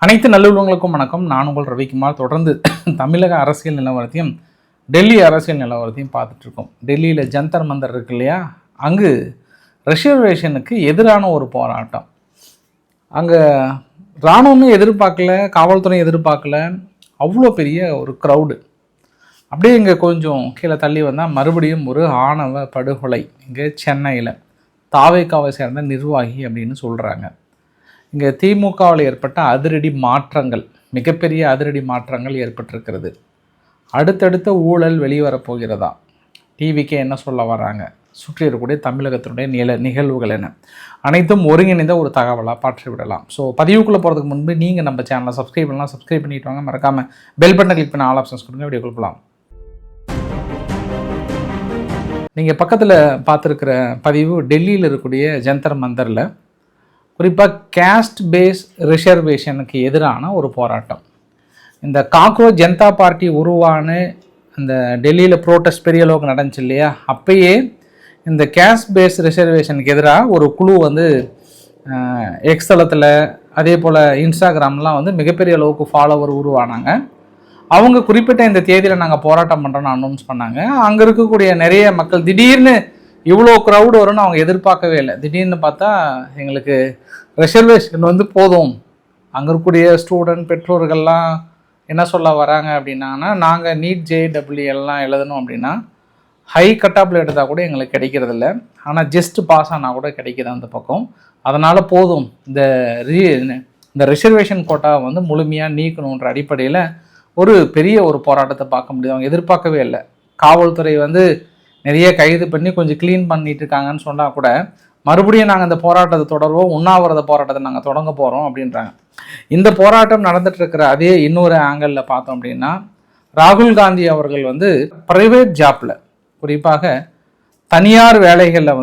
அனைத்து நல்லுள்ளவங்களுக்கும் வணக்கம். நான் உங்கள் ரவிக்குமார். தொடர்ந்து தமிழக அரசியல் நிலவரத்தையும் டெல்லி அரசியல் நிலவரத்தையும் பார்த்துட்ருக்கோம். டெல்லியில் ஜந்தர் மந்தர் இருக்கு இல்லையா, அங்கு ரிசர்வேஷனுக்கு எதிரான ஒரு போராட்டம். அங்கே இராணுவமே எதிர்பார்க்கல, காவல்துறை எதிர்பார்க்கல, அவ்வளோ பெரிய ஒரு க்ரௌடு. அப்படியே இங்கே கொஞ்சம் கீழே தள்ளி வந்தால் மறுபடியும் ஒரு ஆணவ படுகொலை. இங்கே சென்னையில் தாவேக்காவை சேர்ந்த நிர்வாகி அப்படின்னு சொல்கிறாங்க. இங்கே திமுகவில் ஏற்பட்ட அதிரடி மாற்றங்கள், மிகப்பெரிய அதிரடி மாற்றங்கள் ஏற்பட்டிருக்கிறது. அடுத்தடுத்த ஊழல் வெளிவரப்போகிறதா, டிவிக்கே என்ன சொல்ல வராங்க, சுற்றி இருக்கக்கூடிய தமிழகத்தினுடைய நிகழ்வுகள் என்ன, அனைத்தும் ஒருங்கிணைந்த ஒரு தகவலாக பாற்றிவிடலாம். ஸோ பதிவுக்குள்ளே போகிறதுக்கு முன்பு நீங்கள் நம்ம சேனலை சப்ஸ்கிரைப் பண்ணலாம். சப்ஸ்கிரைப் பண்ணிட்டு வாங்க. மறக்காமல் பெல் பட்டனை கிளிக் பண்ண ஆல் ஆப்ஷன்ஸ் கொடுங்க. வீடியோ கொடுக்கலாம். நீங்கள் பக்கத்தில் பார்த்துருக்கிற பதிவு டெல்லியில் இருக்கக்கூடிய ஜந்தர் மந்தரில் குறிப்பாக கேஸ்ட் பேஸ் ரிசர்வேஷனுக்கு எதிரான ஒரு போராட்டம். இந்த காக்ரோச் ஜனதா பார்ட்டி உருவான இந்த டெல்லியில் ப்ரோட்டஸ்ட் பெரிய அளவுக்கு நடந்துச்சு இல்லையா, அப்பயே இந்த கேஸ்ட் பேஸ் ரிசர்வேஷனுக்கு எதிராக ஒரு குழு எக்ஸ் தளத்தில் அதே போல் இன்ஸ்டாகிராம்லாம் மிகப்பெரிய அளவுக்கு ஃபாலோவர் உருவானாங்க. அவங்க குறிப்பிட்ட இந்த தேதியில் நாங்கள் போராட்டம் பண்ணுறோன்னு அனௌன்ஸ் பண்ணாங்க. அங்கே இருக்கக்கூடிய நிறைய மக்கள் திடீர்னு இவ்வளோ க்ரௌடு வரும்னு அவங்க எதிர்பார்க்கவே இல்லை. திடீர்னு பார்த்தா எங்களுக்கு ரிசர்வேஷன் போதும். அங்கே இருக்கக்கூடிய ஸ்டூடெண்ட் பெற்றோர்கள்லாம் என்ன சொல்ல வராங்க அப்படின்னாங்கன்னா, நாங்கள் நீட் JEE எல்லாம் எழுதணும் அப்படின்னா ஹை கட்டாப்பில் எடுத்தால் கூட எங்களுக்கு கிடைக்கிறதில்ல, ஆனால் ஜஸ்ட் பாஸ் ஆனால் கூட கிடைக்கிது அந்த பக்கம். அதனால் போதும், இந்த ரிசர்வேஷன் கோட்டா முழுமையாக நீக்கணுன்ற அடிப்படையில் ஒரு பெரிய ஒரு போராட்டத்தை பார்க்க முடியுது. அவங்க எதிர்பார்க்கவே இல்லை. காவல்துறை நிறைய கைது பண்ணி கொஞ்சம் க்ளீன் பண்ணிட்டு இருக்காங்கன்னு சொன்னால் கூட மறுபடியும் நாங்கள் இந்த போராட்டத்தை தொடர்வோம், உண்ணாவிரத போராட்டத்தை நாங்கள் தொடங்க போகிறோம் அப்படின்றாங்க. இந்த போராட்டம் நடந்துட்டு இருக்கிற அதே இன்னொரு ஆங்கிளில் பார்த்தோம் அப்படின்னா, ராகுல் காந்தி அவர்கள் ப்ரைவேட் ஜாப்பில், குறிப்பாக தனியார் வேலைகளில்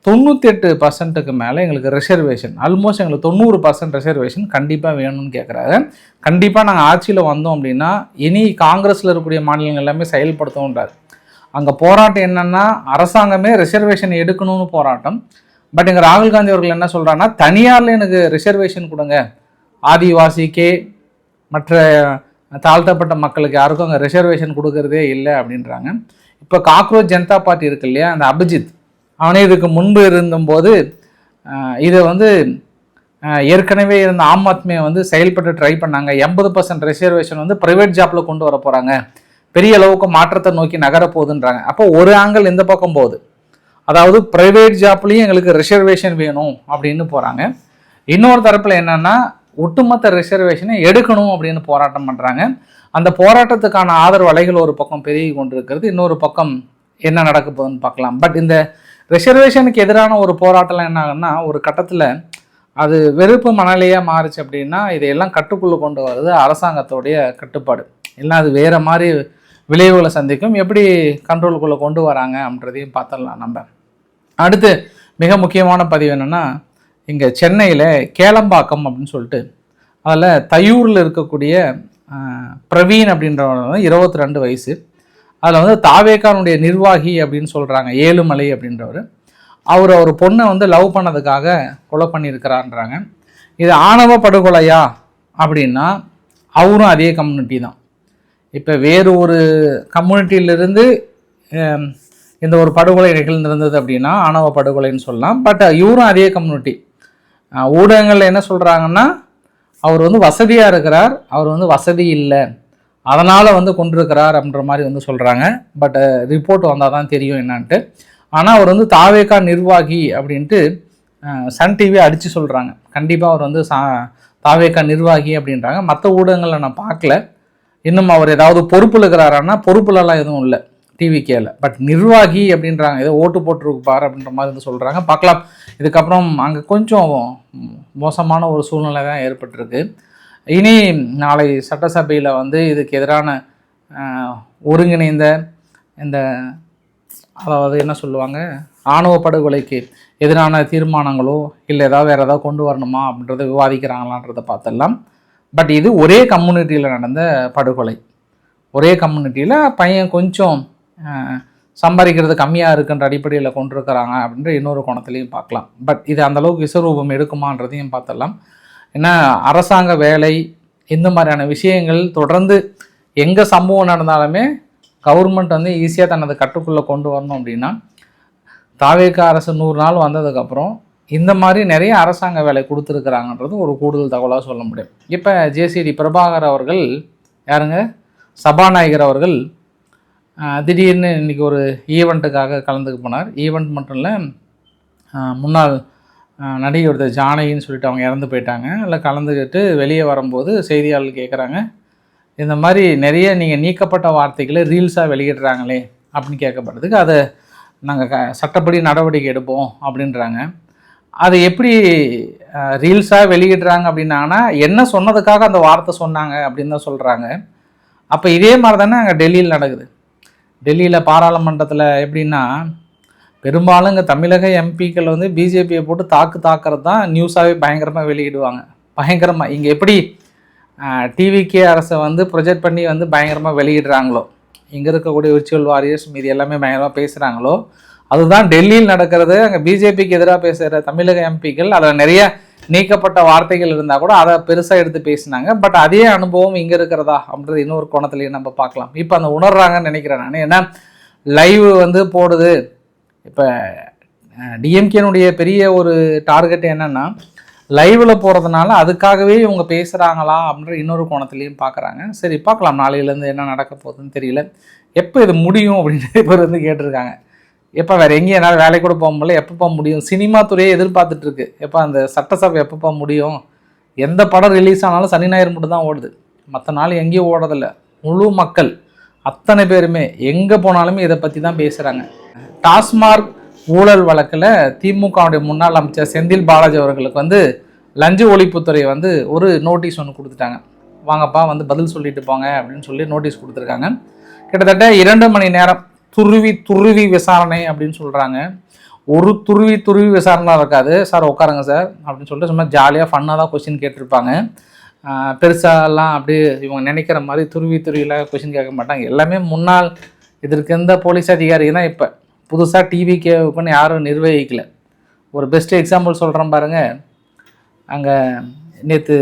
98% மேலே எங்களுக்கு ரிசர்வேஷன், ஆல்மோஸ்ட் எங்களுக்கு 90% ரிசர்வேஷன் கண்டிப்பாக வேணும்னு கேட்குறாங்க. கண்டிப்பாக நாங்கள் ஆட்சியில் வந்தோம் அப்படின்னா இனி காங்கிரஸில் இருக்கக்கூடிய மாநிலங்கள் எல்லாமே செயல்படுத்தோன்றார். அங்கே போராட்டம் என்னென்னா, அரசாங்கமே ரிசர்வேஷன் எடுக்கணும்னு போராட்டம். பட் இங்கே ராகுல் காந்தி அவர்கள் என்ன சொல்கிறாங்கன்னா, தனியாரில் எனக்கு ரிசர்வேஷன் கொடுங்க, ஆதிவாசிக்கே மற்ற தாழ்த்தப்பட்ட மக்களுக்கு யாருக்கும் அங்கே ரிசர்வேஷன் கொடுக்கறதே இல்லை அப்படின்றாங்க. இப்போ காக்ரோச் ஜனதா பார்ட்டி இருக்கு இல்லையா, அந்த அபிஜித் அவனே இதுக்கு முன்பு இருந்தபோது இதை ஏற்கனவே இருந்த ஆம் ஆத்மியை செயல்பட்டு ட்ரை பண்ணாங்க. 80% ரிசர்வேஷன் ப்ரைவேட் ஜாப்பில் கொண்டு வர போகிறாங்க, பெரிய அளவுக்கு மாற்றத்தை நோக்கி நகர போகுதுன்றாங்க. அப்போ ஒரு ஆங்கிள் இந்த பக்கம் போகுது, அதாவது ப்ரைவேட் ஜாப்லேயும் எங்களுக்கு ரிசர்வேஷன் வேணும் அப்படின்னு போகிறாங்க. இன்னொரு தரப்பில் என்னென்னா, ஒட்டுமொத்த ரிசர்வேஷனை எடுக்கணும் அப்படின்னு போராட்டம் பண்ணுறாங்க. அந்த போராட்டத்துக்கான ஆதரவு அலைகள் ஒரு பக்கம் பெருகி கொண்டு இருக்கிறது, இன்னொரு பக்கம் என்ன நடக்க போகுதுன்னு பார்க்கலாம். பட் இந்த ரிசர்வேஷனுக்கு எதிரான ஒரு போராட்டம் என்ன ஆகுன்னா, ஒரு கட்டத்தில் அது வெறுப்பு மணலையாக மாறுச்சு அப்படின்னா இதையெல்லாம் கட்டுக்குள்ளே கொண்டு வருது அரசாங்கத்தோடைய கட்டுப்பாடு. இல்லை அது வேறு மாதிரி விளைவுகளை சந்திக்கும். எப்படி கண்ட்ரோலுக்குள்ளே கொண்டு வராங்க அப்படின்றதையும் பார்த்துடலாம் நம்ம. அடுத்து மிக முக்கியமான பதிவு என்னென்னா, இங்கே சென்னையில் கேளம்பாக்கம் அப்படின்னு சொல்லிட்டு அதில் தையூரில் இருக்கக்கூடிய பிரவீன் அப்படின்றவர் 22 வயசு. அதில் தாவேக்கானுடைய நிர்வாகி அப்படின்னு சொல்கிறாங்க, ஏழுமலை அப்படின்றவர். அவர் பொண்ணை லவ் பண்ணதுக்காக கொலை பண்ணியிருக்கிறான்றாங்க. இது ஆணவ படுகொலையா அப்படின்னா அவரும் அதே கம்யூனிட்டி தான். இப்போ வேறு ஒரு கம்யூனிட்டியிலிருந்து இந்த ஒரு படுகொலை நிகழ்ந்திருந்தது அப்படின்னா ஆணவ படுகொலைன்னு சொல்லலாம். பட் இவரும் அதே கம்யூனிட்டி. ஊடகங்கள் என்ன சொல்கிறாங்கன்னா, அவர் வசதியாக இருக்கிறார், அவர் வசதி இல்லை, அதனால் கொண்டிருக்கிறார் அப்படின்ற மாதிரி சொல்கிறாங்க. பட் ரிப்போர்ட் வந்தால் தான் தெரியும் என்னான்ட்டு. ஆனால் அவர் தாவேக்கா நிர்வாகி அப்படின்ட்டு சன் டிவி அடித்து சொல்கிறாங்க. கண்டிப்பாக அவர் தாவேக்கா நிர்வாகி அப்படின்றாங்க. மற்ற ஊடகங்களில் நான் பார்க்கல. இன்னும் அவர் ஏதாவது பொறுப்பில் இருக்கிறாரான்னா பொறுப்புலலாம் எதுவும் இல்லை டிவிக்கேல. பட் நிர்வாகி அப்படின்றாங்க, ஏதோ ஓட்டு போட்டுருப்பார் அப்படின்ற மாதிரி சொல்கிறாங்க. பார்க்கலாம். இதுக்கப்புறம் அங்கே கொஞ்சம் மோசமான ஒரு சூழ்நிலை தான் ஏற்பட்டிருக்கு. இனி நாளை சட்டசபையில் இதுக்கு எதிரான ஒருங்கிணைந்த இந்த அதாவது என்ன சொல்லுவாங்க, ஆணவ படுகொலைக்கு எதிரான தீர்மானங்களோ இல்லை வேறு ஏதாவது கொண்டு வரணுமா அப்படின்றத விவாதிக்கிறாங்களான்றதை பார்த்துடலாம். பட் இது ஒரே கம்யூனிட்டியில் நடந்த படுகொலை. ஒரே கம்யூனிட்டியில் பையன் கொஞ்சம் சம்பாதிக்கிறது கம்மியாக இருக்குன்ற அடிப்படையில் கொண்டிருக்கிறாங்க அப்படின்ற இன்னொரு கோணத்துலையும் பார்க்கலாம். பட் இது அந்தளவுக்கு விஸ்வரூபம் எடுக்குமான்றதையும் பார்த்துடலாம். ஏன்னா அரசாங்க வேலை இந்த மாதிரியான விஷயங்கள் தொடர்ந்து எங்கே சம்பவம் நடந்தாலுமே கவர்மெண்ட் வந்து ஈஸியாக தனது கட்டுக்குள்ளே கொண்டு வரணும் அப்படின்னா தாவேக அரசு 100 நாள் வந்ததுக்கப்புறம் இந்த மாதிரி நிறைய அரசாங்க வேலை கொடுத்துருக்குறாங்கன்றது ஒரு கூடுதல் தகவலாக சொல்ல முடியும். இப்போ ஜேசிடி பிரபாகர் அவர்கள் யாருங்க சபாநாயகர் அவர்கள் திடீர்னு இன்றைக்கி ஒரு ஈவெண்ட்டுக்காக கலந்துக்க போனார். ஈவெண்ட் மட்டும் இல்லை, முன்னாள் நடிகை ஒருத்தர் ஜானகின்னு சொல்லிட்டு அவங்க இறந்து போயிட்டாங்க. அதில் கலந்துக்கிட்டு வெளியே வரும்போது செய்தியாளர்கள் கேட்குறாங்க, இந்த மாதிரி நிறைய நீங்கள் நீக்கப்பட்ட வார்த்தைகளை ரீல்ஸாக வெளியிடுறாங்களே அப்படின்னு கேட்கப்படுறதுக்கு அதை நாங்கள் சட்டப்படி நடவடிக்கை எடுப்போம் அப்படின்றாங்க. அதை எப்படி ரீல்ஸாக வெளியிடுறாங்க அப்படின்னாங்கன்னா என்ன சொன்னதுக்காக அந்த வார்த்தை சொன்னாங்க அப்படின்னு தான் சொல்கிறாங்க. அப்போ இதே மாதிரி தானே அங்கே டெல்லியில் நடக்குது. டெல்லியில் பாராளுமன்றத்தில் எப்படின்னா பெரும்பாலும் இங்கே தமிழக எம்பிக்கள் வந்து பிஜேபியை போட்டு தாக்குறது தான் நியூஸாகவே பயங்கரமாக வெளியிடுவாங்க. பயங்கரமாக இங்கே எப்படி டிவிகே அரசை வந்து ப்ரொஜெக்ட் பண்ணி வந்து பயங்கரமாக வெளியிடுறாங்களோ, இங்கே இருக்கக்கூடிய விர்ச்சுவல் வாரியர்ஸ் மீது எல்லாமே பயங்கரமாக பேசுகிறாங்களோ, அதுதான் டெல்லியில் நடக்கிறது. அங்கே பிஜேபிக்கு எதிராக பேசுகிற தமிழக எம்பிக்கள் அதில் நிறைய நீக்கப்பட்ட வார்த்தைகள் இருந்தால் கூட அதை பெருசாக எடுத்து பேசினாங்க. பட் அதே அனுபவம் இங்கே இருக்கிறதா அப்படின்றது இன்னொரு கோணத்துலேயும் நம்ம பார்க்கலாம். இப்போ அந்த உணர்றாங்கன்னு நினைக்கிறேன் நான். ஏன்னா லைவ் வந்து போடுது. இப்போ டிஎம்கேனுடைய பெரிய ஒரு டார்கெட் என்னென்னா லைவில் போகிறதுனால அதுக்காகவே இவங்க பேசுகிறாங்களா அப்படின்ற இன்னொரு கோணத்துலேயும் பார்க்குறாங்க. சரி பார்க்கலாம், நாளையிலேருந்து என்ன நடக்க போகுதுன்னு தெரியல. எப்போ இது முடியும் அப்படின்ட்டு இப்போ வந்து கேட்டிருக்காங்க. எப்போ வேறு எங்கேயும் என்னால் வேலை கூட போக முடியல, எப்போ முடியும்? சினிமா துறையை எதிர்பார்த்துட்ருக்கு, எப்போ அந்த சட்டசபை எப்போ முடியும்? எந்த படம் ரிலீஸ் ஆனாலும் சனி ஞாயிறு மட்டும் தான் ஓடுது, மற்ற நாள் எங்கேயும் ஓடுறதில்ல. முழு மக்கள் அத்தனை பேருமே எங்கே போனாலுமே இதை பற்றி தான் பேசுகிறாங்க. டாஸ்மார்க் ஊழல் வழக்கில் திமுகவுடைய முன்னாள் அமைச்சர் செந்தில் பாலாஜி அவர்களுக்கு வந்து லஞ்ச ஒழிப்புத்துறை வந்து ஒரு நோட்டீஸ் ஒன்று கொடுத்துட்டாங்க. வாங்கப்பா வந்து பதில் சொல்லிட்டு போங்க அப்படின்னு சொல்லி நோட்டீஸ் கொடுத்துருக்காங்க. கிட்டத்தட்ட 2 மணி நேரம் துருவி விசாரணை அப்படின்னு சொல்கிறாங்க. ஒரு துருவி விசாரணை இருக்காது. சார் உட்காருங்க சார் அப்படின்னு சொல்லிட்டு சும்மா ஜாலியாக ஃபன்னாக தான் கொஸ்டின் கேட்டிருப்பாங்க. பெருசாலாம் அப்படி இவங்க நினைக்கிற மாதிரி துருவிலாம் கொஸ்டின் கேட்க மாட்டாங்க. எல்லாமே முன்னாள் இதற்கு எந்த போலீஸ் அதிகாரிக்கு தான் இப்போ புதுசாக டிவிகேவுக்குன்னு யாரும் நிர்வகிக்கலை. ஒரு பெஸ்ட் எக்ஸாம்பிள் சொல்கிறேன் பாருங்கள். அங்கே நேற்று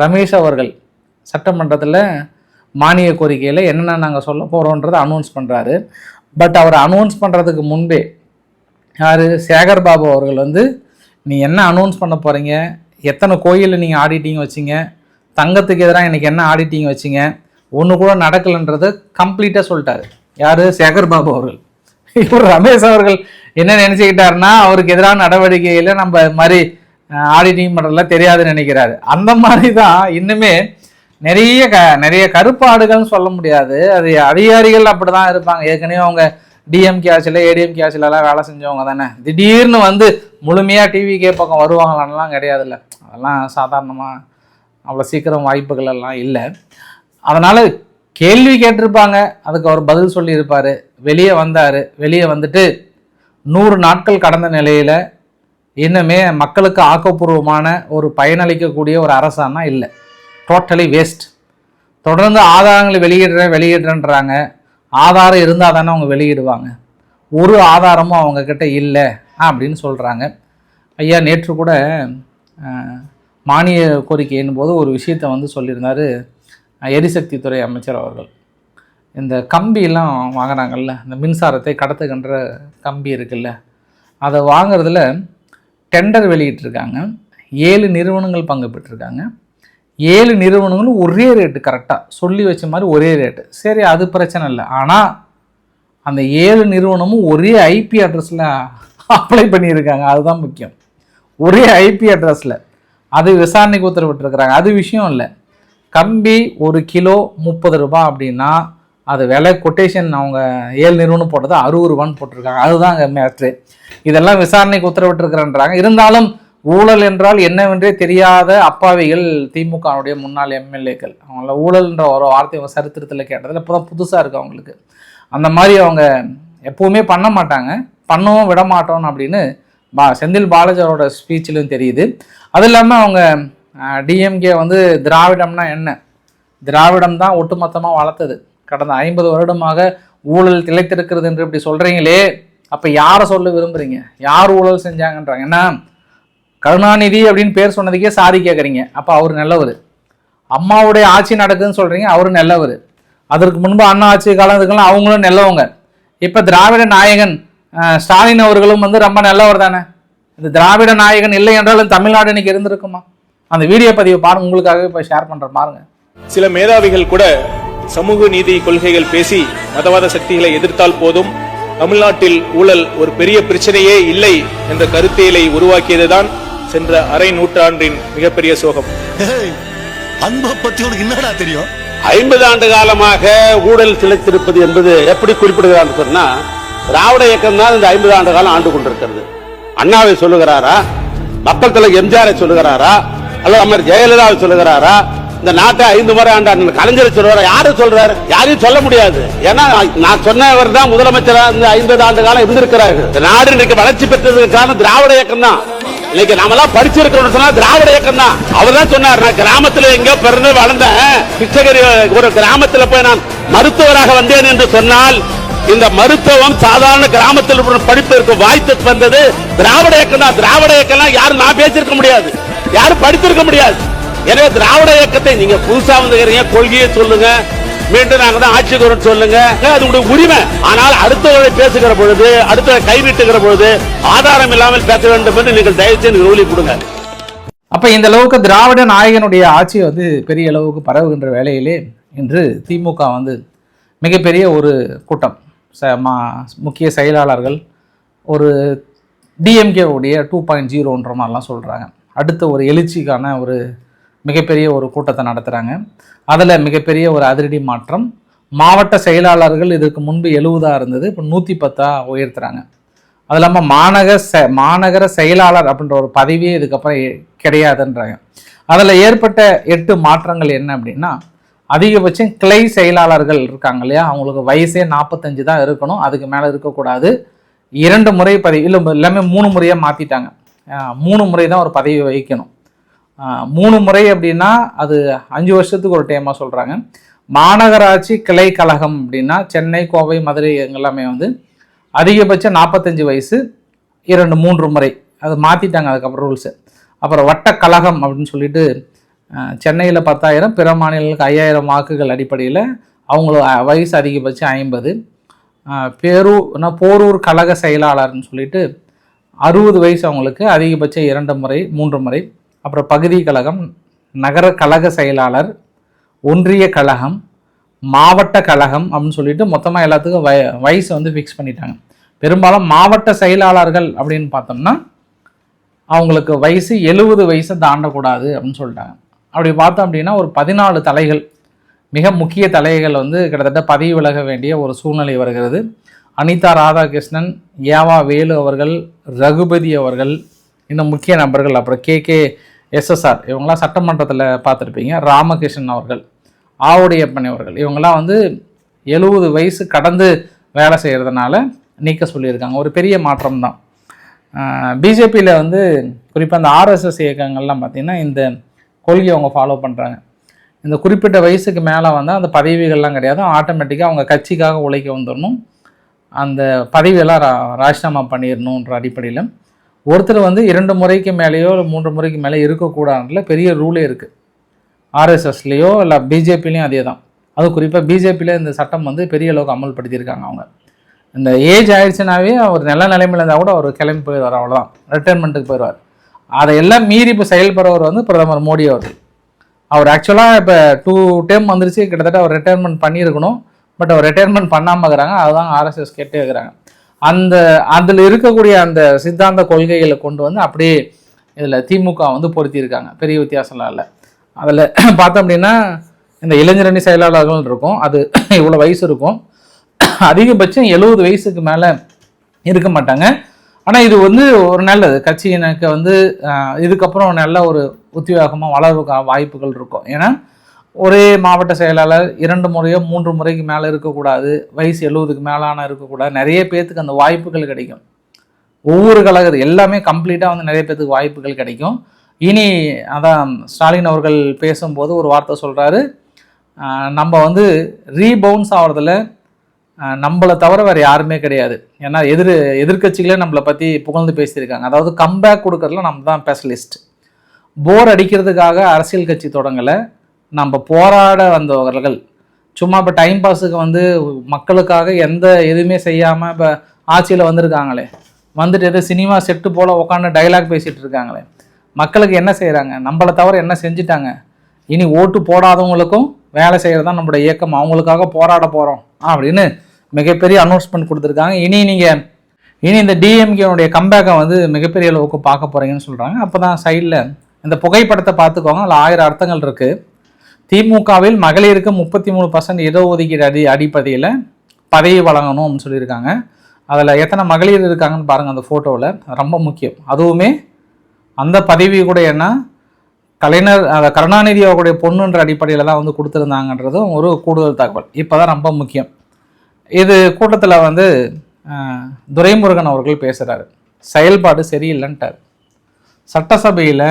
ரமேஷ் அவர்கள் சட்டமன்றத்தில் மானிய கோரிக்கையில் என்னென்ன நாங்கள் சொல்ல போகிறோன்றதை அனௌன்ஸ் பண்ணுறாரு. பட் அவர் அனௌன்ஸ் பண்ணுறதுக்கு முன்பே யார் சேகர் பாபு அவர்கள் வந்து நீ என்ன அனௌன்ஸ் பண்ண போகிறீங்க, எத்தனை கோயிலில் நீங்கள் ஆடிட்டிங் வச்சிங்க, தங்கத்துக்கு எதிராக எனக்கு என்ன ஆடிட்டிங் வச்சிங்க, ஒன்று கூட நடக்கலைன்றது கம்ப்ளீட்டாக சொல்லிட்டாரு. யார்? சேகர் பாபு அவர்கள். இவர் ரமேஷ் அவர்கள் என்ன நினச்சிக்கிட்டாருன்னா அவருக்கு எதிரான நடவடிக்கையில் நம்ம மாதிரி ஆடிட்டிங் பண்ணுறதுலாம் தெரியாதுன்னு நினைக்கிறாரு. அந்த மாதிரி தான் இன்னுமே நிறைய கருப்பாடுகள்னு சொல்ல முடியாது, அது அதிகாரிகள் அப்படி தான் இருப்பாங்க. ஏற்கனவே அவங்க டிஎம்கே ஆட்சியில் ஏடிஎம்கே ஆட்சியிலலாம் வேலை செஞ்சவங்க தானே. திடீர்னு வந்து முழுமையாக டிவிகே பக்கம் வருவாங்களான்லாம் கிடையாதுல்ல. அதெல்லாம் சாதாரணமாக அவ்வளோ சீக்கிரம் வாய்ப்புகள் எல்லாம் இல்லை. அதனால் கேள்வி கேட்டிருப்பாங்க, அதுக்கு அவர் பதில் சொல்லியிருப்பார். வெளியே வந்தார். வெளியே வந்துட்டு 100 நாட்கள் கடந்த நிலையில் இன்னுமே மக்களுக்கு ஆக்கப்பூர்வமான ஒரு பயனளிக்கக்கூடிய ஒரு அரசானா இல்லை. Totally waste. தொடர்ந்து ஆதாரங்களை வெளியிடுறேன்றாங்க. ஆதாரம் இருந்தால் தானே அவங்க வெளியிடுவாங்க. ஒரு ஆதாரமும் அவங்கக்கிட்ட இல்லை அப்படின்னு சொல்கிறாங்க. ஐயா நேற்று கூட மானிய கோரிக்கையின் போது ஒரு விஷயத்தை வந்து சொல்லியிருந்தார் எரிசக்தி துறை அமைச்சர் அவர்கள். இந்த கம்பியெல்லாம் வாங்குறாங்கல்ல, இந்த மின்சாரத்தை கடத்துகின்ற கம்பி இருக்குல்ல, அதை வாங்குறதுல டெண்டர் வெளியிட்டிருக்காங்க. 7 நிறுவனங்கள் பங்கு பெற்றிருக்காங்க. 7 நிறுவனங்களும் ஒரே ரேட்டு, கரெக்டாக சொல்லி வச்ச மாதிரி ஒரே ரேட்டு. சரி, அது பிரச்சனை இல்லை. ஆனால் அந்த 7 நிறுவனமும் ஒரே ஐபி அட்ரஸில் அப்ளை பண்ணியிருக்காங்க. அதுதான் முக்கியம். ஒரே ஐபி அட்ரஸில் அது விசாரணைக்கு உத்தரவிட்டிருக்கிறாங்க. அது விஷயம் இல்லை. கம்பி 1 கிலோ 30 ரூபா அப்படின்னா அது விலை கொட்டேஷன் அவங்க 7 நிறுவனம் போட்டது 60 ரூபான்னு போட்டிருக்காங்க. அதுதான் அங்கே மேட்ரு. இதெல்லாம் விசாரணைக்கு உத்தரவிட்டிருக்கிறேன்றாங்க. இருந்தாலும் ஊழல் என்றால் என்னவென்றே தெரியாத அப்பாவிகள் திமுகவுடைய முன்னாள் எம்எல்ஏக்கள். அவங்கள ஊழல்ன்ற ஒரு வார்த்தை அவங்க சரித்திரத்தில் கேட்டதில் இப்போ தான் புதுசாக இருக்குது அவங்களுக்கு. அந்த மாதிரி அவங்க எப்போவுமே பண்ண மாட்டாங்க, பண்ணவும் விட மாட்டோம் அப்படின்னு செந்தில் பாலாஜி அவரோட ஸ்பீச்சிலும் தெரியுது. அது இல்லாமல் அவங்க டிஎம்கே வந்து திராவிடம்னா என்ன, திராவிடம் தான் ஒட்டுமொத்தமாக வளர்த்தது. கடந்த 50 வருடமாக ஊழல் திளைத்திருக்கிறது என்று இப்படி சொல்கிறீங்களே, அப்போ யாரை சொல்ல விரும்புகிறீங்க? யார் ஊழல் செஞ்சாங்கன்றாங்க? ஏன்னா கருணாநிதி அப்படின்னு பேர் சொன்னதுக்கே சாரி கேட்குறீங்க, அப்போ அவர் நல்லவர். அம்மாவுடைய ஆட்சி நடக்குதுன்னு சொல்கிறீங்க, அவரு நல்லவர். அதற்கு முன்பு அண்ணா ஆட்சி காலத்துக்கெல்லாம் அவங்களும் நல்லவங்க. இப்போ திராவிட நாயகன் ஸ்டாலின் அவர்களும் வந்து ரொம்ப நல்லவர் தானே. இந்த திராவிட நாயகன் இல்லை என்றாலும் தமிழ்நாடு இன்னைக்கு இருந்திருக்குமா? அந்த வீடியோ பதிவை பாருங்க, உங்களுக்காகவே இப்போ ஷேர் பண்ணுற பாருங்க. சில மேதாவிகள் கூட சமூக நீதி கொள்கைகள் பேசி மதவாத சக்திகளை எதிர்த்தால் போதும், தமிழ்நாட்டில் ஊழல் ஒரு பெரிய பிரச்சனையே இல்லை என்ற கருத்தியலை உருவாக்கியதுதான் சென்ற அரை நூற்றாண்டின் மிகப்பெரிய சோகம். அன்பை பத்தி உனக்கு என்னடா தெரியும்? 50 ஆண்டு காலமாக ஊழல் திளைத்திருப்பது என்பது எப்படி குறிப்பிடுகிறார் சொன்னா, திராவிட இயக்கம் தான் இந்த 50 ஆண்டு காலம் ஆண்டு கொண்டிருக்கிறது. அண்ணாவை சொல்லுகிறாரா, மக்கள் தலைவர் எம்ஜிஆரை சொல்லுகிறாரா, அல்லது அமர் ஜெயலலிதாவை சொல்லுகிறாரா, இந்த நாட்டை 5 முறை ஆண்டு கலைஞரை சொல்றாரு? யாரும் சொல்றாரு? யாரையும் சொல்ல முடியாது. ஏன்னா நான் சொன்னவர் தான் முதலமைச்சரா இந்த 50 ஆண்டு காலம் இருந்திருக்கிறார்கள். இந்த நாடு இன்னைக்கு வளர்ச்சி பெற்றதுக்கு காரணம் திராவிட இயக்கம் தான். இன்னைக்கு நாமெல்லாம் படிச்சிருக்கோம்னு சொன்னா திராவிட இயக்கம் தான். அவர் தான் சொன்னார், நான் கிராமத்துல எங்க பிறந்து வளர்ந்தேன், கிருஷ்ணகிரி ஒரு கிராமத்துல போய் நான் மருத்துவராக வந்தேன் என்று சொன்னால், இந்த மருத்துவம் சாதாரண கிராமத்தில் படிப்பு இருக்க வாய்ப்பு வந்தது திராவிட இயக்கம் தான். திராவிட இயக்கம் யாரும் நான் பேசியிருக்க முடியாது, யாரும் படித்திருக்க முடியாது. எனவே திராவிட இயக்கத்தை நீங்க புதுசா வந்து கொள்கையை சொல்லுங்க, மீண்டும் நாங்க தான் ஆட்சிக்கு வரோம் சொல்லுங்க, அது உங்களுடைய உரிமை. ஆனால் அடுத்தவர்களை பேசுகிற பொழுது, அடுத்தவரை கைவிட்டுகிற பொழுது ஆதாரம் இல்லாமல் பேச வேண்டும் என்று நீங்கள் தயவு செய்து ரூலி கொடுங்க. அப்ப இந்த அளவுக்கு திராவிட நாயகனுடைய ஆட்சி வந்து பெரிய அளவுக்கு பரவுகின்ற வேளையிலே இன்று திமுக வந்து மிகப்பெரிய ஒரு கூட்டம், முக்கிய செயலாளர்கள் ஒரு டிஎம்கே உடைய 2.0ன்ற மாதிரிலாம் சொல்கிறாங்க. அடுத்த ஒரு எழுச்சிக்கான ஒரு மிகப்பெரிய ஒரு கூட்டத்தை நடத்துகிறாங்க. அதில் மிகப்பெரிய ஒரு அதிரடி மாற்றம். மாவட்ட செயலாளர்கள் இதற்கு முன்பு 70 இருந்தது, இப்போ 110 உயர்த்துறாங்க. அது இல்லாமல் மாநகர செயலாளர் அப்படின்ற ஒரு பதவியே இதுக்கப்புறம் கிடையாதுன்றாங்க. அதில் ஏற்பட்ட 8 மாற்றங்கள் என்ன அப்படின்னா, அதிகபட்சம் கிளை செயலாளர்கள் இருக்காங்க இல்லையா, அவங்களுக்கு வயசே 45 தான் இருக்கணும், அதுக்கு மேலே இருக்கக்கூடாது. 2 முறை பதவி இல்லை, எல்லாமே 3 முறையாக மாற்றிட்டாங்க. 3 முறை தான் ஒரு பதவி வகிக்கணும். 3 முறை அப்படின்னா அது 5 வருஷத்துக்கு ஒரு டைமாக சொல்கிறாங்க. மாநகராட்சி கிளை கழகம் அப்படின்னா சென்னை, கோவை, மதுரை எல்லாமே வந்து அதிகபட்சம் 45 வயசு, 3 முறை அது மாற்றிட்டாங்க அதுக்கப்புறம் ரூல்ஸு. அப்புறம் வட்ட கழகம் அப்படின்னு சொல்லிட்டு சென்னையில் 10,000, பிற மாநிலங்களுக்கு 5,000 வாக்குகள் அடிப்படையில் அவங்கள வயசு அதிகபட்சம் 50. போரூர் கழக செயலாளர்னு சொல்லிட்டு 60 வயசு அவங்களுக்கு, அதிகபட்சம் 2 முறை 3 முறை. அப்புறம் பகுதி கழகம், நகர கழக செயலாளர், ஒன்றிய கழகம், மாவட்ட கழகம் அப்படின்னு சொல்லிட்டு மொத்தமாக எல்லாத்துக்கும் வயசு வந்து ஃபிக்ஸ் பண்ணிட்டாங்க. பெரும்பாலும் மாவட்ட செயலாளர்கள் அப்படின்னு பார்த்தோம்னா அவங்களுக்கு வயசு 70 வயசை தாண்டக்கூடாது அப்படின்னு சொல்லிட்டாங்க. அப்படி பார்த்தோம் அப்படின்னா ஒரு 14 தலைகள், மிக முக்கிய தலைகள் வந்து கிட்டத்தட்ட பதவி விலக வேண்டிய ஒரு சூழ்நிலை வருகிறது. அனிதா ராதாகிருஷ்ணன், ஏவா வேலு அவர்கள், ரகுபதி அவர்கள், இன்னும் முக்கிய நபர்கள், அப்புறம் KKSSR இவங்களாம் சட்டமன்றத்தில் பார்த்துருப்பீங்க, ராமகிருஷ்ணன் அவர்கள், ஆவுடையப்பன் அவர்கள், இவங்கெல்லாம் வந்து 70 வயசு கடந்து வேலை செய்கிறதுனால நீக்க சொல்லியிருக்காங்க. ஒரு பெரிய மாற்றம் தான். பிஜேபியில் வந்து குறிப்பாக அந்த RSS இயக்கங்கள்லாம் பார்த்திங்கன்னா இந்த கொள்கையை அவங்க ஃபாலோ பண்ணுறாங்க. இந்த குறிப்பிட்ட வயசுக்கு மேலே வந்து அந்த பதவிகள்லாம் கிடையாது, ஆட்டோமேட்டிக்காக அவங்க கட்சிக்காக உழைக்க வந்துடணும், அந்த பதவியெல்லாம் ராஜினாமா பண்ணிடணுன்ற அடிப்படையில் ஒருத்தர் வந்து 2 முறைக்கு மேலேயோ 3 முறைக்கு மேலே இருக்கக்கூடாதுல பெரிய ரூலே இருக்குது. RSSலேயோ இல்லை பிஜேபிலையும் அதே தான். அது குறிப்பாக பிஜேபியில் இந்த சட்டம் வந்து பெரிய அளவுக்கு அமல்படுத்தியிருக்காங்க. அவங்க இந்த ஏஜ் ஆயிடுச்சுனாவே அவர் நல்ல நிலைமையில் இருந்தால் கூட அவர் கிளம்பி போயிடுவார், அவ்வளோதான், ரிட்டைர்மெண்ட்டுக்கு போயிடுவார். அதையெல்லாம் மீறி இப்போ செயல்படுறவர் வந்து பிரதமர் மோடி அவர்கள். அவர் ஆக்சுவலாக இப்போ 2 டேர்ம் வந்துருச்சு, கிட்டத்தட்ட அவர் ரிட்டையர்மெண்ட் பண்ணியிருக்கணும், பட் அவர் ரிட்டையர்மெண்ட் பண்ணாமல் இருக்கிறாங்க. அதுதான் RSS கேட்டே இருக்கிறாங்க. அதில் இருக்கக்கூடிய அந்த சித்தாந்த கொள்கைகளை கொண்டு வந்து அப்படியே இதில் திமுக வந்து பொருத்தியிருக்காங்க. பெரிய வித்தியாசம்லாம் இல்லை. அதில் பார்த்தோம் அப்படின்னா இந்த இளைஞரணி செயலாளர்கள் இருக்கும், அது இவ்வளோ வயசு இருக்கும், அதிகபட்சம் 70 வயசுக்கு மேலே இருக்க மாட்டாங்க. ஆனால் இது வந்து ஒரு நல்லது, கட்சியினருக்கு வந்து இதுக்கப்புறம் நல்ல ஒரு உத்தியோகமாக வளர்வுக்கான வாய்ப்புகள் இருக்கும். ஏன்னா ஒரே மாவட்ட செயலாளர் 2 முறையோ 3 முறைக்கு மேலே இருக்கக்கூடாது, வயசு 70க்கு மேலான இருக்கக்கூடாது. நிறைய பேர்த்துக்கு அந்த வாய்ப்புகள் கிடைக்கும். ஒவ்வொரு கழகத்து எல்லாமே கம்ப்ளீட்டாக வந்து நிறைய பேர்த்துக்கு வாய்ப்புகள் கிடைக்கும். இனி அதான் ஸ்டாலின் அவர்கள் பேசும்போது ஒரு வார்த்தை சொல்கிறாரு, நம்ம வந்து ரீபவுன்ஸ் ஆகிறதுல நம்மளை தவிர வேறு யாருமே கிடையாது. ஏன்னா எதிர்கட்சிகளே நம்மளை பற்றி புகழ்ந்து பேசியிருக்காங்க. அதாவது கம்பேக் கொடுக்கறதுல நம்ம தான் ஸ்பெஷலிஸ்ட். போர் அடிக்கிறதுக்காக அரசியல் கட்சி தொடங்கலை, நம்ம போராட வந்தவர்கள். சும்மா இப்போ டைம் பாஸுக்கு வந்து மக்களுக்காக எதுவுமே செய்யாமல் இப்போ ஆட்சியில் வந்திருக்காங்களே, வந்துட்டு எதோ சினிமா செட்டு போல் உட்காந்து டைலாக் பேசிகிட்டு இருக்காங்களே. மக்களுக்கு என்ன செய்கிறாங்க? நம்மளை தவிர என்ன செஞ்சுட்டாங்க? இனி ஓட்டு போடாதவங்களுக்கும் வேலை செய்கிறது தான் நம்மளோட இயக்கம், அவங்களுக்காக போராட போகிறோம் அப்படின்னு மிகப்பெரிய அனௌன்ஸ்மெண்ட் கொடுத்துருக்காங்க. இனி இந்த டிஎம்கேனுடைய கம்பேக்கை வந்து மிகப்பெரிய அளவுக்கு பார்க்க போகிறீங்கன்னு சொல்கிறாங்க. அப்போ தான் சைடில் இந்த புகைப்படத்தை பார்த்துக்கோங்க, அதில் 1000 அர்த்தங்கள் இருக்குது. திமுகவில் மகளிருக்கு 33% இடஒதுக்கீடு அடிப்படையில் பதவி வழங்கணும் அப்படின்னு சொல்லியிருக்காங்க. அதில் எத்தனை மகளிர் இருக்காங்கன்னு பாருங்கள் அந்த ஃபோட்டோவில், ரொம்ப முக்கியம். அதுவுமே அந்த பதவி கூட என்ன கருணாநிதி அவர்களுடைய பொண்ணுன்ற அடிப்படையில் தான் வந்து கொடுத்துருந்தாங்கன்றதும் ஒரு கூடுதல் தகவல். இப்போ தான் ரொம்ப முக்கியம். இது கூட்டத்தில் வந்து துரைமுருகன் அவர்கள் பேசுகிறாரு, செயல்பாடு சரியில்லைன்ட்டார். சட்டசபையில்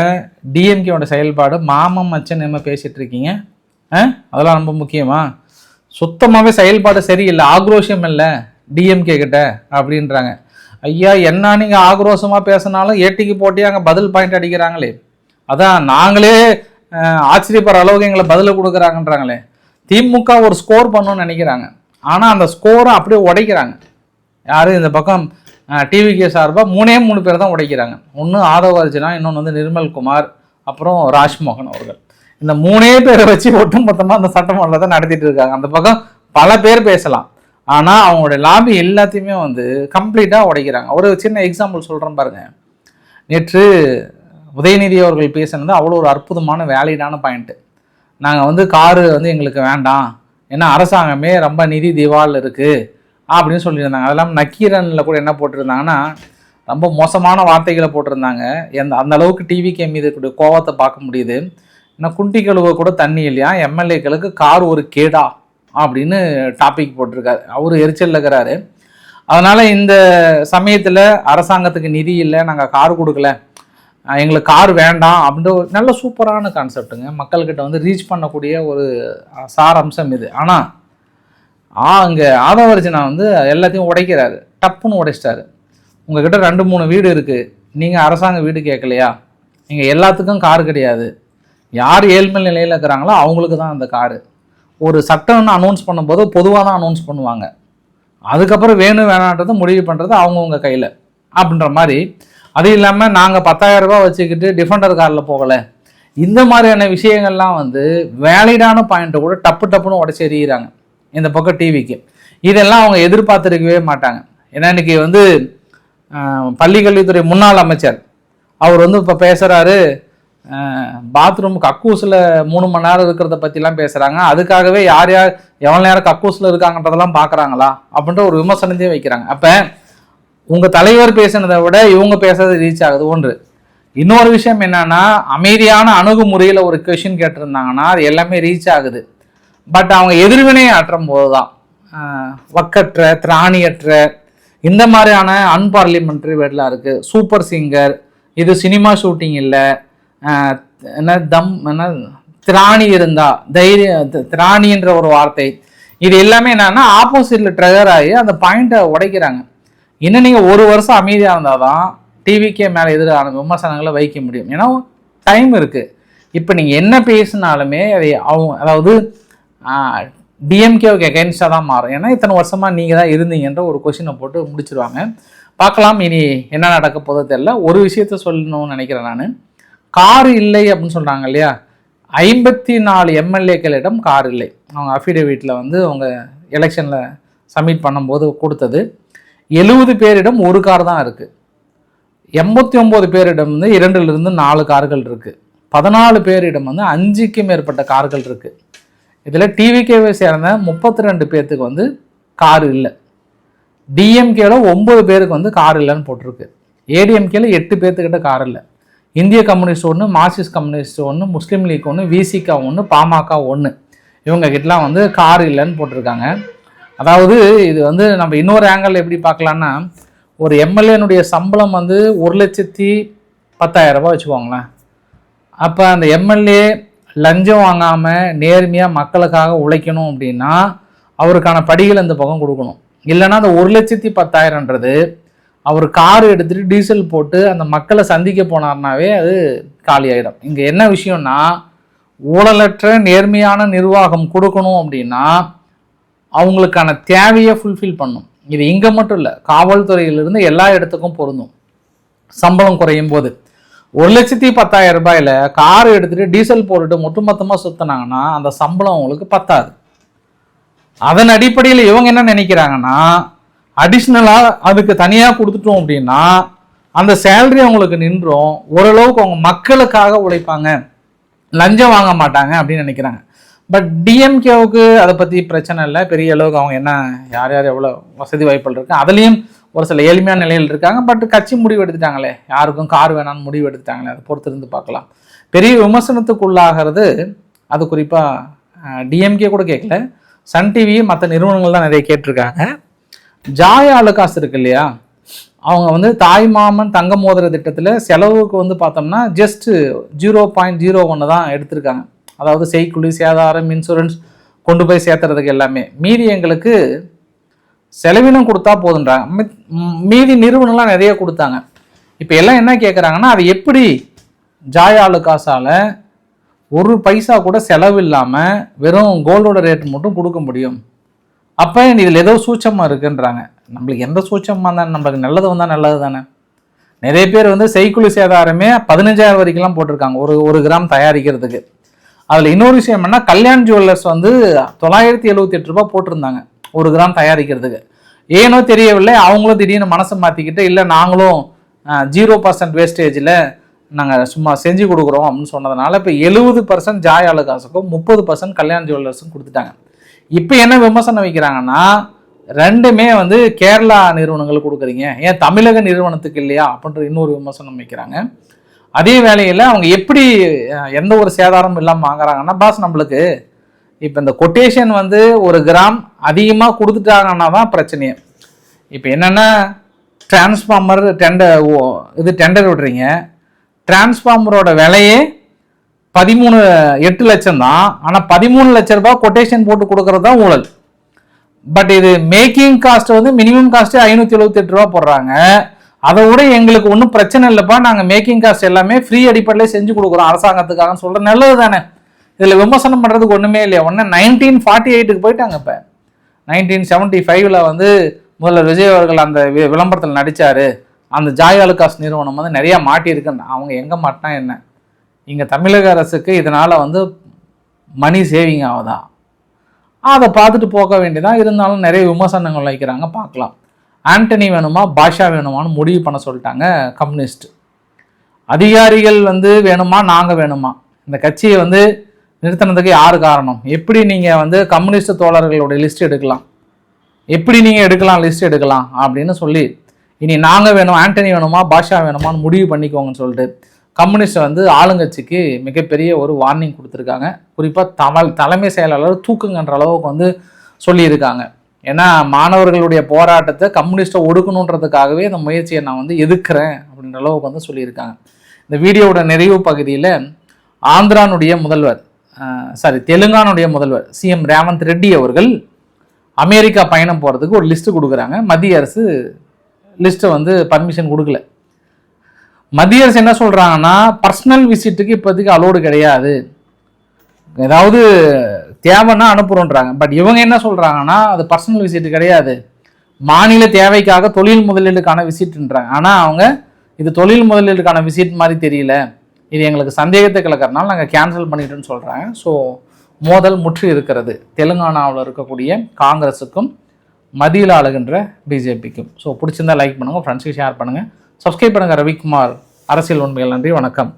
டிஎம்கேவோட செயல்பாடு மாமம் மச்சன் என்ன பேசிகிட்டு இருக்கீங்க, அதெல்லாம் ரொம்ப முக்கியமா? சுத்தமாகவே செயல்பாடு சரியில்லை, ஆக்ரோஷம் இல்லை டிஎம்கே கிட்ட அப்படின்றாங்க. ஐயா, என்ன நீங்கள் ஆக்ரோஷமாக பேசினாலும் ஏட்டிக்கு போட்டி அங்கே பதில் பாயிண்ட் அடிக்கிறாங்களே, அதான் நாங்களே ஆச்சரியப்படுற அளவுக்கு எங்களை பதில் கொடுக்குறாங்கன்றாங்களே. திமுக ஒரு ஸ்கோர் பண்ணணும்னு நினைக்கிறாங்க, ஆனால் அந்த ஸ்கோரை அப்படியே உடைக்கிறாங்க. யார் இந்த பக்கம் டிவிகே சார்பாக 3 பேர் தான் உடைக்கிறாங்க. ஒன்று ஆதவ அர்ஜுனா, இன்னொன்று வந்து நிர்மல்குமார், அப்புறம் ராஜ்மோகன் அவர்கள். இந்த 3 பேரை வச்சு ஒட்டுமொத்தமாக அந்த சட்டமன்றத்தை நடத்திட்டு இருக்காங்க. அந்த பக்கம் பல பேர் பேசலாம், ஆனால் அவங்களுடைய லாபி எல்லாத்தையுமே வந்து கம்ப்ளீட்டாக உடைக்கிறாங்க. ஒரு சின்ன எக்ஸாம்பிள் சொல்கிறேன் பாருங்க. நேற்று உதயநிதி அவர்கள் பேசினது அவ்வளோ ஒரு அற்புதமான வேலிடான பாயிண்ட்டு. நாங்கள் வந்து காரு வந்து எங்களுக்கு வேண்டாம், ஏன்னா அரசாங்கமே ரொம்ப நிதி திவால் இருக்குது அப்படின்னு சொல்லியிருந்தாங்க. அதெல்லாம் நக்கீரனில் கூட என்ன போட்டிருந்தாங்கன்னா, ரொம்ப மோசமான வார்த்தைகளை போட்டிருந்தாங்க. அந்த அளவுக்கு டிவிகே மீது கூடிய கோவத்தை பார்க்க முடியுது. ஏன்னா குண்டி கழுவ கூட தண்ணி இல்லையா, எம்எல்ஏக்களுக்கு கார் ஒரு கேடா அப்படின்னு டாபிக் போட்டிருக்காரு. அவர் எரிச்சல் இருக்கிறாரு. அதனால் இந்த சமயத்தில் அரசாங்கத்துக்கு நிதி இல்லை, நாங்கள் கார் கொடுக்கல, எங்களுக்கு கார் வேண்டாம் அப்படின்ற ஒரு நல்ல சூப்பரான கான்செப்டுங்க. மக்கள்கிட்ட வந்து ரீச் பண்ணக்கூடிய ஒரு சாரம்சம் இது. ஆனால் இங்கே ஆதவர்ஜனா வந்து எல்லாத்தையும் உடைக்கிறாரு, டப்புன்னு உடைச்சிட்டாரு. உங்ககிட்ட 2-3 வீடு இருக்குது, நீங்கள் அரசாங்க வீடு கேட்கலையா? நீங்கள் எல்லாத்துக்கும் கார் கிடையாது, யார் ஏழ்மை நிலையில் இருக்கிறாங்களோ அவங்களுக்கு தான் அந்த காரு. ஒரு சட்டம்னு அனௌன்ஸ் பண்ணும்போது பொதுவாக தான் அனௌன்ஸ் பண்ணுவாங்க, அதுக்கப்புறம் வேணும் வேணான்றதை முடிவு பண்ணுறது அவங்கவுங்க கையில் அப்படின்ற மாதிரி. அது இல்லாமல் நாங்கள் 10,000 ரூபா வச்சுக்கிட்டு டிஃபெண்டர் காரில் போகலை, இந்த மாதிரியான விஷயங்கள்லாம் வந்து வேலிடான பாயிண்ட்டை கூட டப்புன்னு உடச்சி எறிகிறாங்க இந்த பக்கம் டிவிக்கு. இதெல்லாம் அவங்க எதிர்பார்த்துருக்கவே மாட்டாங்க. ஏன்னா இன்னைக்கு வந்து பள்ளிக்கல்வித்துறை முன்னாள் அமைச்சர் அவர் வந்து இப்போ பேசுகிறாரு, பாத்ரூம் கக்கூஸில் 3 மணி நேரம் இருக்கிறத பற்றிலாம் பேசுகிறாங்க. அதுக்காகவே யார் எவ்வளோ நேரம் கக்கூஸில் இருக்காங்கன்றதெல்லாம் பார்க்குறாங்களா அப்படின்ற ஒரு விமர்சனத்தையும் வைக்கிறாங்க. அப்போ உங்கள் தலைவர் பேசினதை விட இவங்க பேசுறது ரீச் ஆகுது ஒன்று. இன்னொரு விஷயம் என்னன்னா, அமைதியான அணுகுமுறையில் ஒரு கொஷின் கேட்டிருந்தாங்கன்னா அது எல்லாமே ரீச் ஆகுது. பட் அவங்க எதிர்வினையை ஆற்றும் போது தான் வக்கற்ற திராணியற்ற இந்த மாதிரியான அன்பார்லிமெண்ட்ரி வேர்ட்லாம் இருக்குது. சூப்பர் சிங்கர், இது சினிமா ஷூட்டிங் இல்லை, திராணி இருந்தா தைரியம், திராணின்ற ஒரு வார்த்தை, இது எல்லாமே என்னன்னா ஆப்போசிட்ல ட்ரிகர் ஆகி அந்த பாயிண்ட்டை உடைக்கிறாங்க. இன்னும் நீங்கள் 1 வருஷம் அமைதியாக இருந்தால் தான் டிவிக்கே மேலே எதிரான விமர்சனங்களை வைக்க முடியும். ஏன்னா டைம் இருக்குது. இப்போ நீங்கள் என்ன பேசினாலுமே அதை அதாவது டிஎம்கேவுக்கு எகென்ஸ்டாக தான் மாறும். ஏன்னா இத்தனை வருஷமாக நீங்கள் தான் இருந்தீங்கன்ற ஒரு கொஷினை போட்டு முடிச்சிருவாங்க. பார்க்கலாம் இனி என்ன நடக்க போதோ தெரியல. ஒரு விஷயத்த சொல்லணும்னு நினைக்கிறேன் நான். கார் இல்லை அப்படின்னு சொல்கிறாங்க இல்லையா, 54 எம்எல்ஏக்களிடம் கார் இல்லை. அவங்க அஃபிடேவிட்டில் வந்து அவங்க எலெக்ஷனில் சப்மிட் பண்ணும்போது கொடுத்தது. 70 பேரிடம் 1 கார் தான் இருக்குது. 89 பேரிடம் வந்து 2லிருந்து 4 கார்கள் இருக்குது. 14 பேரிடம் வந்து 5க்கு மேற்பட்ட கார்கள் இருக்குது. இதில் டிவிகேவை சேர்ந்த 32 பேர்த்துக்கு வந்து கார் இல்லை. டிஎம்கேல 9 பேருக்கு வந்து கார் இல்லைன்னு போட்டிருக்கு. ஏடிஎம்கேல 8 பேர்த்துக்கிட்ட கார் இல்லை. இந்திய கம்யூனிஸ்ட் 1, மார்க்சிஸ்ட் கம்யூனிஸ்ட் 1, முஸ்லீம் லீக் 1, விசிகா 1, பாமக 1, இவங்க கிட்டலாம் வந்து கார் இல்லைன்னு போட்டிருக்காங்க. அதாவது இது வந்து நம்ம இன்னொரு ஆங்கிள் எப்படி பார்க்கலான்னா, ஒரு எம்எல்ஏனுடைய சம்பளம் வந்து 1,10,10,000 ரூபாய் வச்சுக்கோங்களேன். அப்போ அந்த எம்எல்ஏ லஞ்சம் வாங்காமல் நேர்மையாக மக்களுக்காக உழைக்கணும் அப்படின்னா அவருக்கான படிகள் இந்த பக்கம் கொடுக்கணும். இல்லைன்னா அந்த 1,10,000ன்றது அவர் கார் எடுத்துகிட்டு டீசல் போட்டு அந்த மக்களை சந்திக்க போனார்னாவே அது காலி ஆகிடும். இங்கே என்ன விஷயம்னா, ஊழலற்ற நேர்மையான நிர்வாகம் கொடுக்கணும் அப்படின்னா அவங்களுக்கான தேவையை ஃபுல்ஃபில் பண்ணும். இது இங்கே மட்டும் இல்லை, காவல்துறையிலிருந்து எல்லா இடத்துக்கும் பொருந்தும். சம்பளம் குறையும் போது 1,10,000 ரூபாயில் கார் எடுத்துகிட்டு டீசல் போட்டுட்டு ஒட்டுமொத்தமாக சுற்றினாங்கன்னா அந்த சம்பளம் அவங்களுக்கு பத்தாது. அதன் அடிப்படையில் இவங்க என்ன நினைக்கிறாங்கன்னா, அடிஷ்னலாக அதுக்கு தனியாக கொடுத்துட்டோம் அப்படின்னா அந்த சேலரி அவங்களுக்கு நின்றும், ஓரளவுக்கு அவங்க மக்களுக்காக உழைப்பாங்க, லஞ்சம் வாங்க மாட்டாங்க அப்படின்னு நினைக்கிறாங்க. பட் டிஎம்கேவுக்கு அதை பற்றி பிரச்சனை இல்லை. பெரிய அளவுக்கு அவங்க என்ன யார் யார் எவ்வளோ வசதி வாய்ப்புகள் இருக்குது, அதுலேயும் ஒரு சில எளிமையான நிலையில் இருக்காங்க. பட் கட்சி முடிவு எடுத்துட்டாங்களே, யாருக்கும் கார் வேணான்னு முடிவு எடுத்துட்டாங்களே, அதை பொறுத்து இருந்து பார்க்கலாம். பெரிய விமர்சனத்துக்குள்ளாகிறது அது குறிப்பாக டிஎம்கே கூட கேட்கல, சன் டிவி மற்ற நிறுவனங்கள் தான் நிறைய கேட்டிருக்காங்க. ஜாய் ஆலுகாஸ் இருக்கு இல்லையா, அவங்க வந்து தாய்மாமன் தங்க மோதிர திட்டத்தில் செலவுக்கு வந்து பார்த்தோம்னா ஜஸ்ட் 0.01 தான் எடுத்திருக்காங்க. அதாவது செய்கூலி, சேதாரம், இன்சூரன்ஸ் கொண்டு போய் சேர்த்துறதுக்கு எல்லாமே. மீதி எங்களுக்கு செலவினம் கொடுத்தா போதுன்றாங்க. மீதி நிறுவனம்லாம் நிறைய கொடுத்தாங்க. இப்போ எல்லாம் என்ன கேட்குறாங்கன்னா, அது எப்படி ஜாய் ஆலுகாஸால் ஒரு பைசா கூட செலவு இல்லாமல் வெறும் கோல்டோட ரேட் மட்டும் கொடுக்க முடியும்? அப்போ இதில் ஏதோ சூட்சமாக இருக்குன்றாங்க. நம்மளுக்கு எந்த சூட்சமாக இருந்தால் நம்மளுக்கு நல்லது வந்தால் நல்லது தானே. நிறைய பேர் வந்து செய்கூலி சேதாரமே 15,000 வரைக்கும்லாம் போட்டிருக்காங்க ஒரு கிராம் தயாரிக்கிறதுக்கு. அதில் இன்னொரு விஷயம் என்ன, கல்யாண் ஜுவல்லர்ஸ் வந்து 978 ரூபாய் போட்டிருந்தாங்க ஒரு கிராம் தயாரிக்கிறதுக்கு. ஏனோ தெரியவில்லை, அவங்களும் திடீர்னு மனசை மாற்றிக்கிட்டு இல்லை நாங்களும் 0% வேஸ்டேஜில் நாங்கள் சும்மா செஞ்சு கொடுக்குறோம் அப்படின்னு சொன்னதுனால இப்போ 70% ஜாய் ஆலுகாஸுக்கும் 30% கல்யாண் ஜுவல்லர்ஸும் கொடுத்துட்டாங்க. இப்போ என்ன விமர்சனம் வைக்கிறாங்கன்னா, ரெண்டுமே வந்து கேரளா நிறுவனங்கள் கொடுக்குறீங்க, ஏன் தமிழக நிறுவனத்துக்கு இல்லையா அப்படின்ற இன்னொரு விமர்சனம் வைக்கிறாங்க. அதே வேளையில் அவங்க எப்படி எந்த ஒரு சேதாரமும் இல்லாமல் வாங்குறாங்கன்னா, பாஸ் நம்மளுக்கு இப்போ இந்த கொட்டேஷன் வந்து ஒரு கிராம் அதிகமாக கொடுத்துட்டாங்கன்னா தான் பிரச்சனையே. இப்போ என்னென்னா, டிரான்ஸ்ஃபார்மர் டெண்டர் விடுறீங்க, டிரான்ஸ்ஃபார்மரோட விலையே 13.8 லட்சம் தான். ஆனால் 13 லட்ச ரூபாய் கொட்டேஷன் போட்டு கொடுக்கறது தான் ஊழல். பட் இது மேக்கிங் காஸ்ட் வந்து மினிமம் காஸ்ட்டு 578 ரூபா போடுறாங்க. அதை விட எங்களுக்கு ஒன்றும் பிரச்சனை இல்லைப்பா, நாங்கள் மேக்கிங் காஸ்ட் எல்லாமே ஃப்ரீ அடிப்படையில் செஞ்சு கொடுக்குறோம் அரசாங்கத்துக்காக சொல்கிற நல்லது தானே. இதில் விமர்சனம் பண்ணுறதுக்கு ஒன்றுமே இல்லையா. ஒன்று 1948க்கு போயிட்டாங்க. இப்போ 1975 வந்து முதல்வர் விஜய் அவர்கள் அந்த விளம்பரத்தில் நடித்தார். அந்த ஜாய் ஆலுகாஸ் நிறுவனம் வந்து நிறையா மாட்டியிருக்குன்னு. அவங்க எங்கே மாட்டினா என்ன, இங்கே தமிழக அரசுக்கு இதனால் வந்து மணி சேவிங் ஆகுதா, அதை பார்த்துட்டு போக வேண்டியதான். இருந்தாலும் நிறைய விமர்சனங்கள் வைக்கிறாங்க, பார்க்கலாம். ஆண்டனி வேணுமா பாஷா வேணுமான்னு முடிவு பண்ண சொல்லிட்டாங்க கம்யூனிஸ்ட் அதிகாரிகள். வந்து வேணுமா நாங்கள் வேணுமா, இந்த கட்சியை வந்து நிறுத்தினதுக்கு யார் காரணம், எப்படி நீங்கள் வந்து கம்யூனிஸ்ட் தோழர்களுடைய லிஸ்ட் எடுக்கலாம், எப்படி நீங்கள் லிஸ்ட் எடுக்கலாம் அப்படின்னு சொல்லி, இனி நாங்கள் வேணும் ஆண்டனி வேணுமா பாஷா வேணுமான்னு முடிவு பண்ணிக்கோங்கன்னு சொல்லிட்டு கம்யூனிஸ்ட் வந்து ஆளுங்கட்சிக்கு மிகப்பெரிய ஒரு வார்னிங் கொடுத்துருக்காங்க. குறிப்பாக தலைமை செயலாளர் தூக்குங்கன்ற அளவுக்கு வந்து சொல்லியிருக்காங்க. ஏன்னா மாணவர்களுடைய போராட்டத்தை கம்யூனிஸ்ட்டை ஒடுக்கணுன்றதுக்காகவே இந்த முயற்சியை நான் வந்து எதிர்க்கிறேன் அப்படின்ற அளவுக்கு வந்து சொல்லியிருக்காங்க. இந்த வீடியோவோட நிறைவு பகுதியில் ஆந்திரானுடைய முதல்வர் தெலுங்கானுடைய முதல்வர் சிஎம் ரேவந்த் ரெட்டி அவர்கள் அமெரிக்கா பயணம் போகிறதுக்கு ஒரு லிஸ்ட்டு கொடுக்குறாங்க. மத்திய அரசு லிஸ்ட்டை வந்து பர்மிஷன் கொடுக்கல. மத்திய அரசு என்ன சொல்கிறாங்கன்னா, பர்சனல் விசிட்டுக்கு இப்போதைக்கு அலோடு கிடையாது, ஏதாவது தேவைன்னா அனுப்புகிறோன்றாங்க. பட் இவங்க என்ன சொல்கிறாங்கன்னா, அது பர்சனல் விசிட்டு கிடையாது, மாநில தேவைக்காக தொழில் முதலீடுக்கான விசிட்டுன்றாங்க. ஆனால் அவங்க இது தொழில் முதலீடுக்கான விசிட் மாதிரி தெரியல, இது எங்களுக்கு சந்தேகத்தை கிளக்கிறதுனால நாங்கள் கேன்சல் பண்ணிட்டோன்னு சொல்கிறாங்க. ஸோ மோதல் முற்றி இருக்கிறது தெலுங்கானாவில் இருக்கக்கூடிய காங்கிரஸுக்கும் மத்தியில் ஆளுகின்ற பிஜேபிக்கும். ஸோ பிடிச்சிருந்தா லைக் பண்ணுங்கள், ஃப்ரெண்ட்ஸுக்கு ஷேர் பண்ணுங்கள், சப்ஸ்கிரைப் பண்ணுங்கள். ரவிக்குமார் அரசியல் உண்மைகள். நன்றி, வணக்கம்.